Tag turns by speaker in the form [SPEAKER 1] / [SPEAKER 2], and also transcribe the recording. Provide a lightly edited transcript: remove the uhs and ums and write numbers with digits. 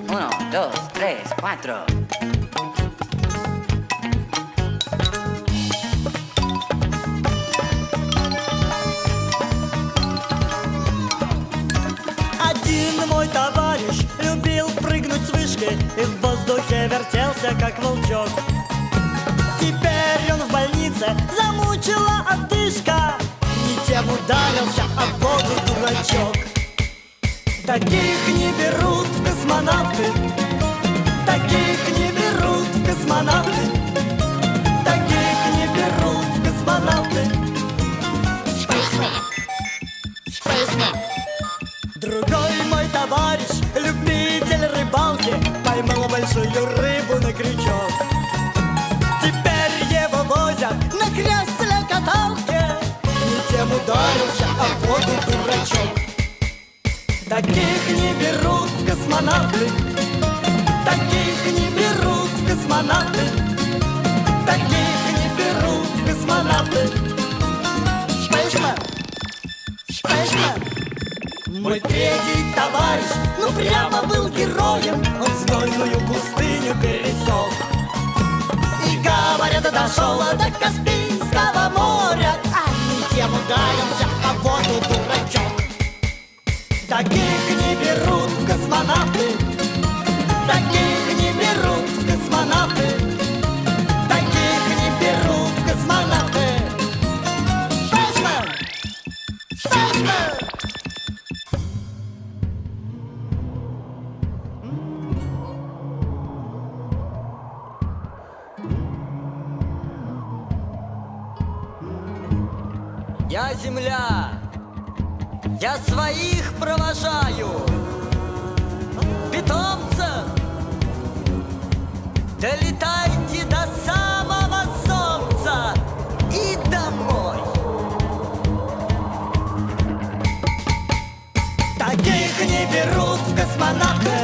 [SPEAKER 1] Uno, dos, tres, cuatro.
[SPEAKER 2] Один мой товарищ любил прыгнуть с вышки и в воздухе вертелся, как волчок. Теперь он в больнице, замучила одышка. Не тем ударился, а в воду дурачок. Таких не берут в космонавты, таких не берут в космонавты, таких не берут в космонавты. Другой мой товарищ, любитель рыбалки, поймал большую рыбу на крючок. Теперь его возят на кресле-каталке. Не тем ударился, а в воду дурачок. Таких не берут в космонавты, таких не берут в космонавты, таких не берут в космонавты. Spaceman, Spaceman. Мой третий товарищ, ну прямо был героем. Он знойную пустыню пересек и, говорят, дошел до Каспийского моря. А не тем ударился, а в воду дурачок. Таких не берут в космонавты, таких не берут в космонавты, таких не берут в космонавты. Spaceman! Spaceman! Я Земля, я своих провожаю, питомцев. Долетайте до самого солнца и домой. Таких не берут в космонавты,